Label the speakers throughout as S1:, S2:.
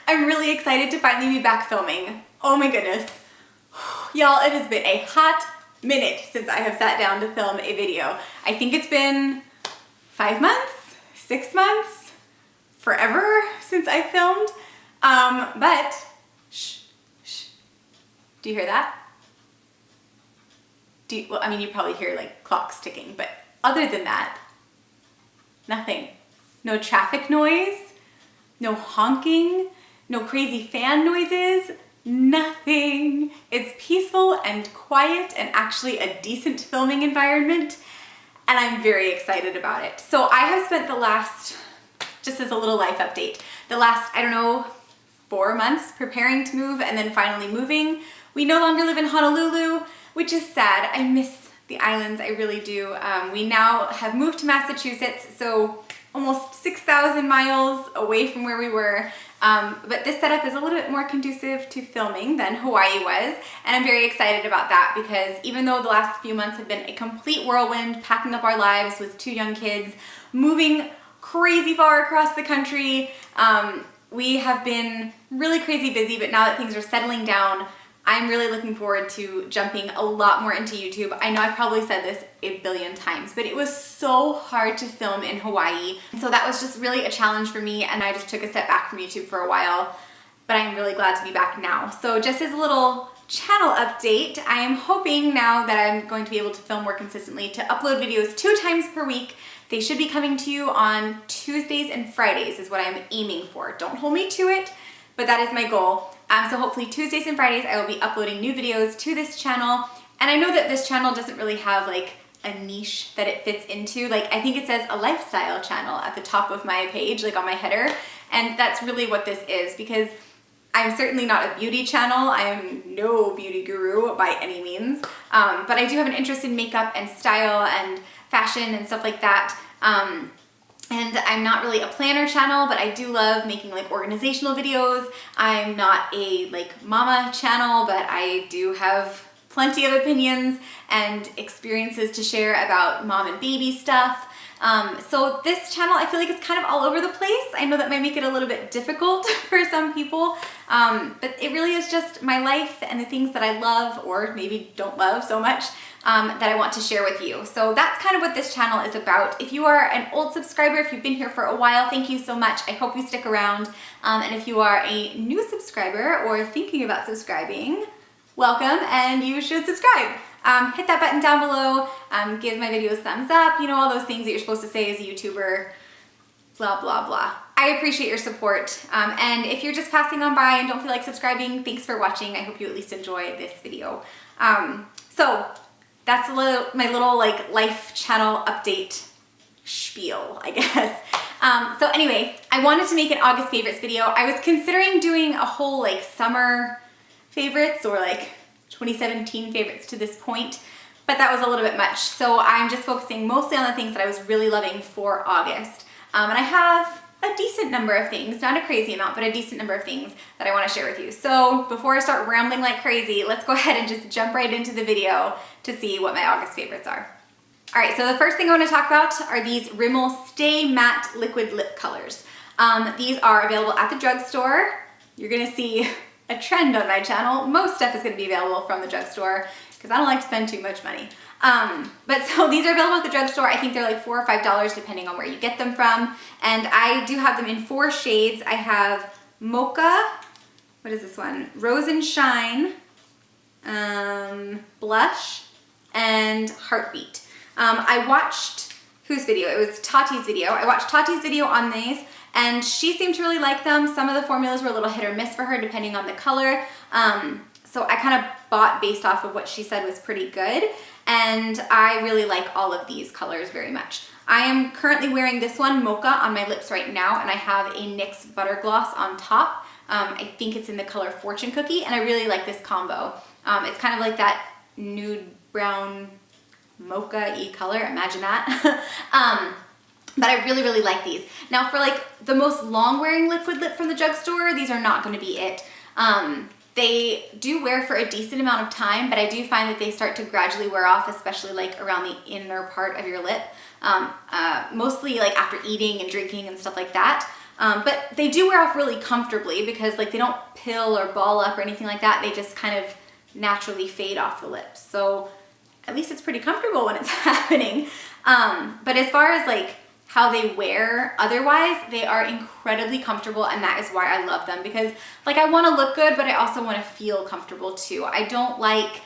S1: I'm really excited to finally be back filming. Oh my goodness. Y'all, it has been a hot minute since I have sat down to film a video. I think it's been 5 months, 6 months, forever since I filmed. But, shh. Do you hear that? Well, I mean, you probably hear like clocks ticking, but other than that, nothing. No traffic noise, no honking, no crazy fan noises, nothing. It's peaceful and quiet and actually a decent filming environment, and I'm very excited about it. So I have spent the last, just as a little life update, the last, I don't know, 4 months preparing to move and then finally moving. We no longer live in Honolulu, which is sad. I miss the islands, I really do. We now have moved to Massachusetts, so almost 6,000 miles away from where we were. But this setup is a little bit more conducive to filming than Hawaii was, and I'm very excited about that because even though the last few months have been a complete whirlwind, packing up our lives with 2 young kids, moving crazy far across the country, we have been really crazy busy, but now that things are settling down, I'm really looking forward to jumping a lot more into YouTube. I know I've probably said this a billion times, but it was so hard to film in Hawaii. So that was just really a challenge for me, and I just took a step back from YouTube for a while, but I'm really glad to be back now. So just as a little channel update, I am hoping now that I'm going to be able to film more consistently to upload videos 2 times per week. They should be coming to you on Tuesdays and Fridays is what I'm aiming for. Don't hold me to it, but that is my goal. So hopefully Tuesdays and Fridays I will be uploading new videos to this channel. And I know that this channel doesn't really have like a niche that it fits into. Like I think it says a lifestyle channel at the top of my page, like on my header. And that's really what this is because I'm certainly not a beauty channel. I am no beauty guru by any means. But I do have an interest in makeup and style and fashion and stuff like that. And I'm not really a planner channel, but I do love making like organizational videos. I'm not a like mama channel, but I do have plenty of opinions and experiences to share about mom and baby stuff. So this channel, I feel like it's kind of all over the place. I know that might make it a little bit difficult for some people, but it really is just my life and the things that I love or maybe don't love so much that I want to share with you. So that's kind of what this channel is about. If you are an old subscriber, if you've been here for a while, thank you so much. I hope you stick around. And if you are a new subscriber or thinking about subscribing, welcome and you should subscribe. Hit that button down below, give my videos thumbs up, you know, all those things that you're supposed to say as a YouTuber, blah, blah, blah. I appreciate your support. And if you're just passing on by and don't feel like subscribing, thanks for watching. I hope you at least enjoy this video. So that's my little like life channel update spiel, I guess. So anyway, I wanted to make an August favorites video. I was considering doing a whole like summer favorites or like 2017 favorites to this point, but that was a little bit much. So I'm just focusing mostly on the things that I was really loving for August. And I have a decent number of things, not a crazy amount, but a decent number of things that I want to share with you. So before I start rambling like crazy, let's go ahead and just jump right into the video to see what my August favorites are. All right, so the first thing I want to talk about are these Rimmel Stay Matte Liquid Lip Colors. These are available at the drugstore. You're gonna see a trend on my channel. Most stuff is gonna be available from the drugstore because I don't like to spend too much money. But so these are available at the drugstore. I think they're like $4 or $5 depending on where you get them from. And I do have them in 4 shades. I have Mocha, what is this one? Rose and Shine, Blush, and Heartbeat. I watched, whose video? It was Tati's video. I watched Tati's video on these and she seemed to really like them. Some of the formulas were a little hit or miss for her depending on the color. So I kind of bought based off of what she said was pretty good. And I really like all of these colors very much. I am currently wearing this one, Mocha, on my lips right now, and I have a NYX Butter Gloss on top. I think it's in the color Fortune Cookie, and I really like this combo. It's kind of like that nude brown mocha-y color, imagine that. But I really, really like these. Now for like the most long-wearing liquid lip from the drugstore, these are not going to be it. They do wear for a decent amount of time, but I do find that they start to gradually wear off, especially like around the inner part of your lip. Mostly like after eating and drinking and stuff like that. But they do wear off really comfortably because like they don't pill or ball up or anything like that. They just kind of naturally fade off the lips. So at least it's pretty comfortable when it's happening. But as far as like how they wear otherwise, they are incredibly comfortable, and that is why I love them, because like I want to look good, but I also want to feel comfortable too. I don't like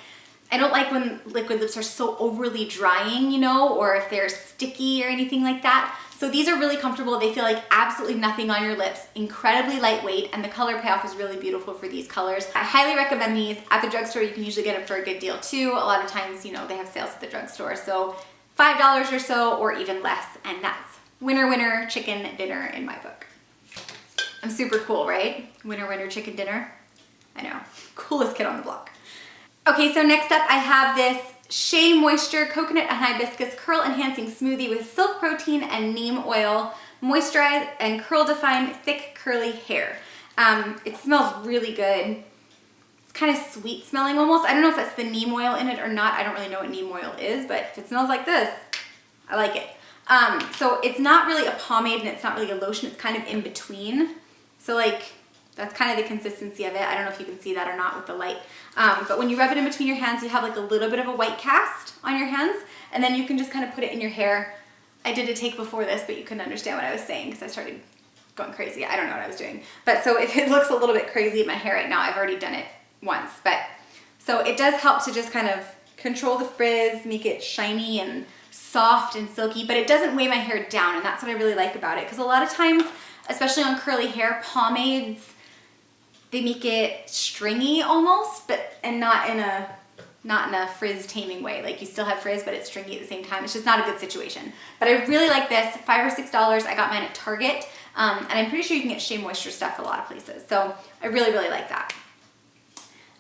S1: when liquid lips are so overly drying, you know, or if they're sticky or anything like that. So these are really comfortable. They feel like absolutely nothing on your lips, incredibly lightweight, and the color payoff is really beautiful for these colors. I highly recommend these. At the drugstore, you can usually get them for a good deal too. A lot of times, you know, they have sales at the drugstore. So $5 or so, or even less, and that's winner, winner, chicken dinner in my book. I'm super cool, right? Winner, winner, chicken dinner. I know, coolest kid on the block. Okay, so next up I have this Shea Moisture Coconut and Hibiscus Curl Enhancing Smoothie with silk protein and neem oil. Moisturize and curl define thick curly hair. It smells really good. It's kind of sweet smelling almost. I don't know if that's the neem oil in it or not. I don't really know what neem oil is, but if it smells like this, I like it. So it's not really a pomade and it's not really a lotion. It's kind of in between. So like, that's kind of the consistency of it. I don't know if you can see that or not with the light. But when you rub it in between your hands, you have like a little bit of a white cast on your hands, and then you can just kind of put it in your hair. I did a take before this, but you couldn't understand what I was saying because I started going crazy. I don't know what I was doing. But so if it looks a little bit crazy in my hair right now, I've already done it once. But so it does help to just kind of control the frizz, make it shiny and soft and silky, but it doesn't weigh my hair down, and that's what I really like about it. Because a lot of times, especially on curly hair, pomades, they make it stringy almost, and not in a frizz taming way. Like you still have frizz, but it's stringy at the same time. It's just not a good situation. But I really like this. $5 or $6. I got mine at Target, and I'm pretty sure you can get Shea Moisture stuff a lot of places. So I really, really like that.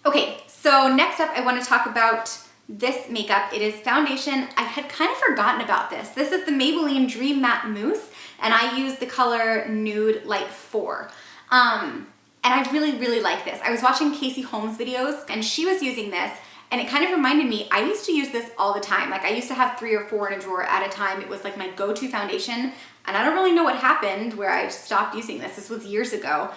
S1: Okay, so next up I want to talk about this makeup. It is foundation. I had kind of forgotten about this. This is the Maybelline Dream Matte Mousse, and I use the color Nude Light 4. And I really, really like this. I was watching Casey Holmes videos and she was using this, and it kind of reminded me, I used to use this all the time. Like I used to have 3 or 4 in a drawer at a time. It was like my go-to foundation, and I don't really know what happened where I stopped using this. This was years ago.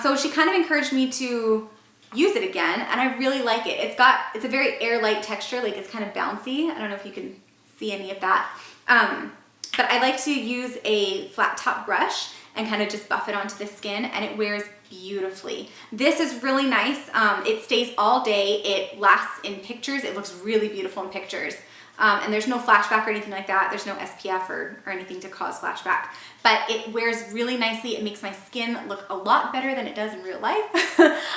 S1: So she kind of encouraged me to use it again, and I really like it. It's a very air-light texture, like it's kind of bouncy. I don't know if you can see any of that. But I like to use a flat top brush and kind of just buff it onto the skin, and it wears beautifully. This is really nice. It stays all day. It lasts in pictures. It looks really beautiful in pictures. And there's no flashback or anything like that. There's no SPF or anything to cause flashback. But it wears really nicely. It makes my skin look a lot better than it does in real life.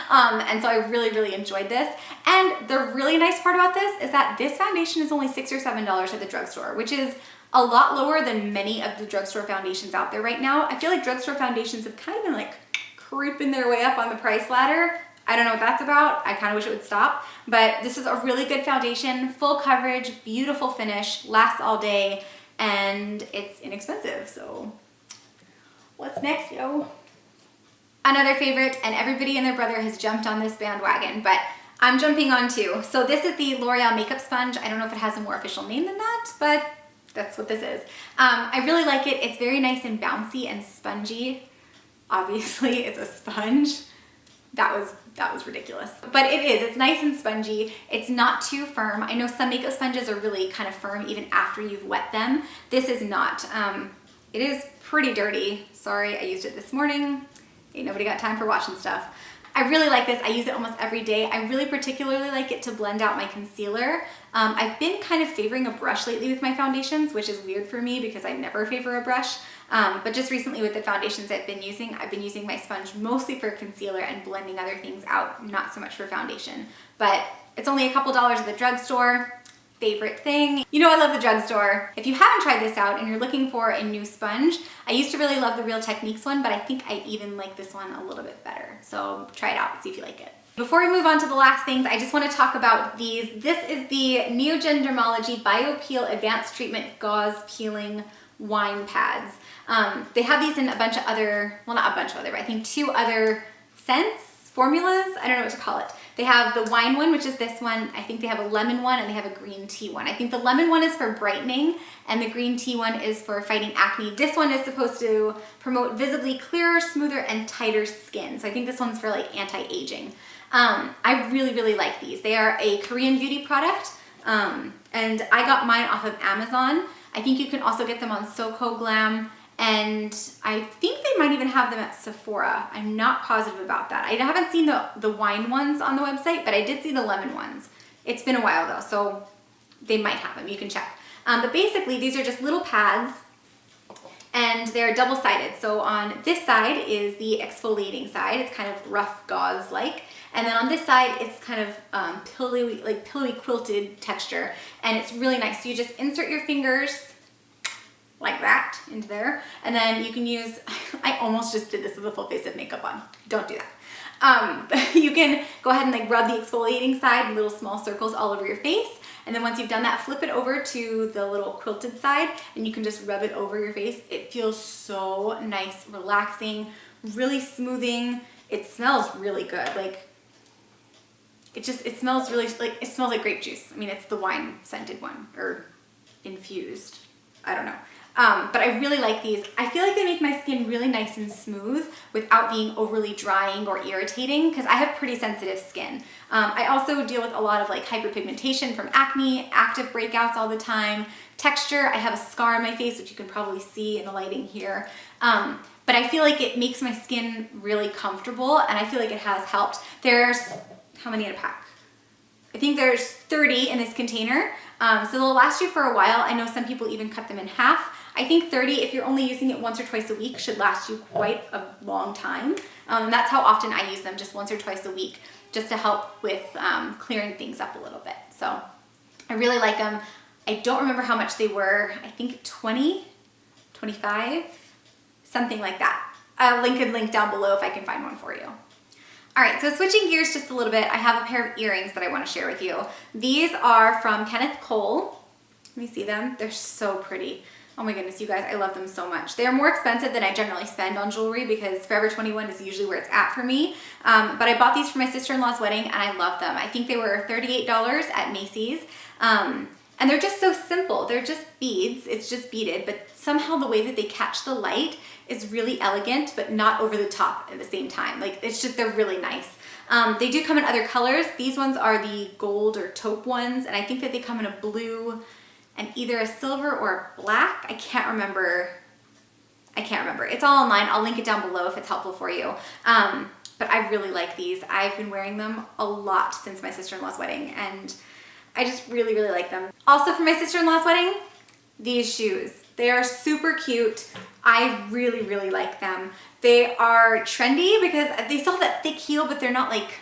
S1: And so I really, really enjoyed this. And the really nice part about this is that this foundation is only $6 or $7 at the drugstore, which is a lot lower than many of the drugstore foundations out there right now. I feel like drugstore foundations have kind of been like creeping their way up on the price ladder. I don't know what that's about. I kind of wish it would stop, but this is a really good foundation, full coverage, beautiful finish, lasts all day, and it's inexpensive. So what's next, yo? Another favorite, and everybody and their brother has jumped on this bandwagon, but I'm jumping on too. So this is the L'Oreal Makeup Sponge. I don't know if it has a more official name than that, but that's what this is. I really like it. It's very nice and bouncy and spongy. Obviously, it's a sponge. That was ridiculous. But it is. It's nice and spongy. It's not too firm. I know some makeup sponges are really kind of firm even after you've wet them. This is not. It is pretty dirty. Sorry, I used it this morning. Ain't nobody got time for washing stuff. I really like this. I use it almost every day. I really particularly like it to blend out my concealer. I've been kind of favoring a brush lately with my foundations, which is weird for me because I never favor a brush. But just recently with the foundations I've been using my sponge mostly for concealer and blending other things out, not so much for foundation. But it's only a couple dollars at the drugstore. Favorite thing. You know I love the drugstore. If you haven't tried this out and you're looking for a new sponge, I used to really love the Real Techniques one, but I think I even like this one a little bit better. So try it out and see if you like it. Before we move on to the last things, I just want to talk about these. This is the Neogen Dermalogy BioPeel Advanced Treatment Gauze Peeling Wine Pads. They have these in a bunch of other, well not a bunch of other, but I think 2 other scents, formulas. I don't know what to call it. They have the wine one, which is this one. I think they have a lemon one and they have a green tea one. I think the lemon one is for brightening and the green tea one is for fighting acne. This one is supposed to promote visibly clearer, smoother, and tighter skin. So I think this one's for like anti-aging. I really, really like these. They are a Korean beauty product, and I got mine off of Amazon. I think you can also get them on Soko Glam, and I think they might even have them at Sephora. I'm not positive about that. I haven't seen the wine ones on the website, but I did see the lemon ones. It's been a while though, so they might have them. You can check. But basically, these are just little pads, and they're double-sided. So on this side is the exfoliating side. It's kind of rough gauze-like. And then on this side, it's kind of pillowy quilted texture, and it's really nice. So you just insert your fingers like that into there, and then you can use, I almost just did this with a full face of makeup on. Don't do that. You can go ahead and like rub the exfoliating side in little small circles all over your face, and then once you've done that, flip it over to the little quilted side, and you can just rub it over your face. It feels so nice, relaxing, really smoothing. It smells really good. Like, it smells really, like, it smells like grape juice. I mean, it's the wine scented one, or infused. I don't know. But I really like these. I feel like they make my skin really nice and smooth without being overly drying or irritating, because I have pretty sensitive skin. I also deal with a lot of like hyperpigmentation from acne, active breakouts all the time, texture. I have a scar on my face, which you can probably see in the lighting here. But I feel like it makes my skin really comfortable, and I feel like it has helped. There's, how many in a pack? I think there's 30 in this container. So they'll last you for a while. I know some people even cut them in half. I think 30, if you're only using it once or twice a week, should last you quite a long time. And that's how often I use them, just once or twice a week, just to help with clearing things up a little bit. So I really like them. I don't remember how much they were. I think 20, 25, something like that. I'll link down below if I can find one for you. All right, so switching gears just a little bit, I have a pair of earrings that I want to share with you. These are from Kenneth Cole. Let me see them. They're so pretty. Oh my goodness, you guys, I love them so much. They're more expensive than I generally spend on jewelry because Forever 21 is usually where it's at for me. But I bought these for my sister-in-law's wedding and I love them. I think they were $38 at Macy's. And they're just so simple. They're just beads. It's just beaded, but somehow the way that they catch the light is really elegant, but not over the top at the same time. Like, it's just, they're really nice. They do come in other colors. These ones are the gold or taupe ones, and I think that they come in a blue and either a silver or a black. I can't remember. It's all online. I'll link it down below if it's helpful for you. But I really like these. I've been wearing them a lot since my sister-in-law's wedding, and I just really, really like them. Also for my sister-in-law's wedding, these shoes. They are super cute. I really, really like them. They are trendy because they still have that thick heel, but they're not like,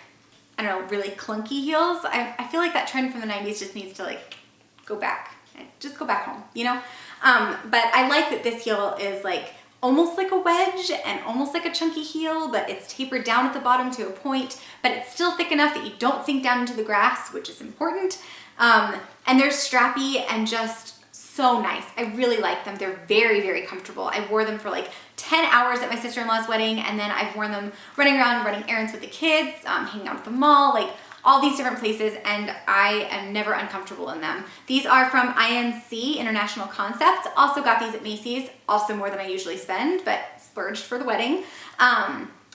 S1: I don't know, really clunky heels. I feel like that trend from the 90s just needs to like go back. Just go back home, you know? But I like that this heel is like almost like a wedge and almost like a chunky heel, but it's tapered down at the bottom to a point, but it's still thick enough that you don't sink down into the grass, which is important. And they're strappy and just so nice. I really like them. They're very, very comfortable. I wore them for like 10 hours at my sister-in-law's wedding, and then I've worn them running around, running errands with the kids, hanging out at the mall, like all these different places, and I am never uncomfortable in them. These are from INC, International Concepts. Also got these at Macy's, also more than I usually spend, but splurged for the wedding.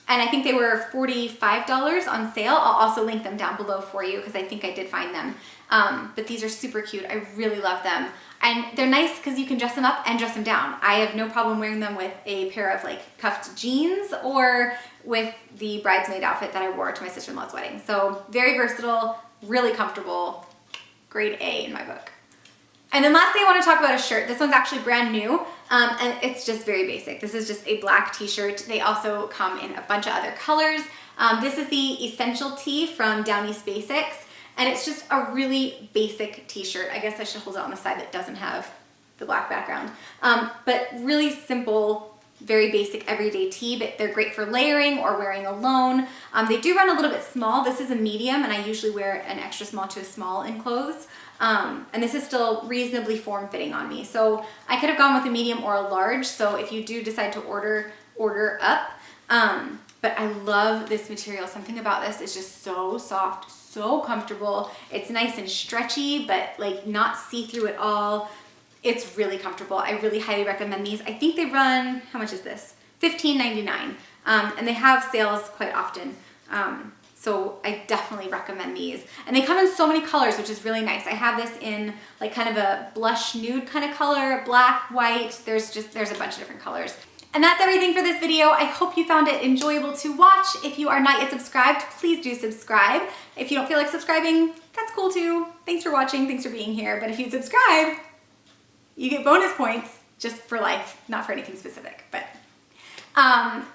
S1: And I think they were $45 on sale. I'll also link them down below for you because I think I did find them. But these are super cute. I really love them. And they're nice because you can dress them up and dress them down. I have no problem wearing them with a pair of like cuffed jeans or with the bridesmaid outfit that I wore to my sister-in-law's wedding. So very versatile, really comfortable, grade A in my book. And then lastly, I want to talk about a shirt. This one's actually brand new, and it's just very basic. This is just a black t-shirt. They also come in a bunch of other colors. This is the Essential Tee from Down East Basics, and it's just a really basic t-shirt. I guess I should hold it on the side that doesn't have the black background. But really simple, very basic everyday tee, but they're great for layering or wearing alone. They do run a little bit small. This is a medium, and I usually wear an extra small to a small in clothes. And this is still reasonably form-fitting on me. So I could have gone with a medium or a large. So if you do decide to order up. but I love this material. Something about this is just so soft, so comfortable. It's nice and stretchy, but like not see-through at all. It's really comfortable. I really highly recommend these. I think they run, how much is this? $15.99. And they have sales quite often. So I definitely recommend these. And they come in so many colors, which is really nice. I have this in like kind of a blush nude kind of color, black, white. There's a bunch of different colors. And that's everything for this video. I hope you found it enjoyable to watch. If you are not yet subscribed, please do subscribe. If you don't feel like subscribing, that's cool too. Thanks for watching, thanks for being here. But if you subscribe, you get bonus points just for life, not for anything specific. But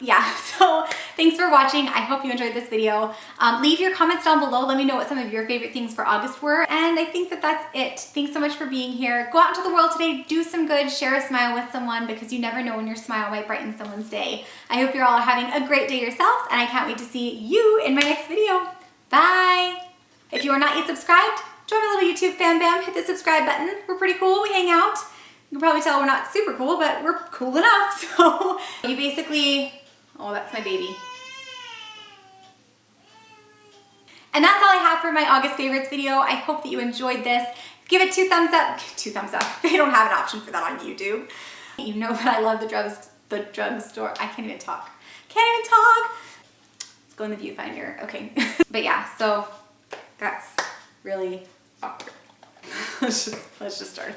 S1: yeah, so thanks for watching. I hope you enjoyed this video. Leave your comments down below. Let me know what some of your favorite things for August were. And I think that that's it. Thanks so much for being here. Go out into the world today, do some good, share a smile with someone, because you never know when your smile might brighten someone's day. I hope you're all having a great day yourselves, and I can't wait to see you in my next video. Bye. If you are not yet subscribed, join my little YouTube fam bam, hit the subscribe button. We're pretty cool, we hang out. You can probably tell we're not super cool, but we're cool enough. So you basically, oh, that's my baby. And that's all I have for my August favorites video. I hope that you enjoyed this. Give it 2 thumbs up. 2 thumbs up. They don't have an option for that on YouTube. You know that I love the drugstore. I can't even talk. Can't even talk. Let's go in the viewfinder. Okay. But yeah, so that's really awkward. Let's just start.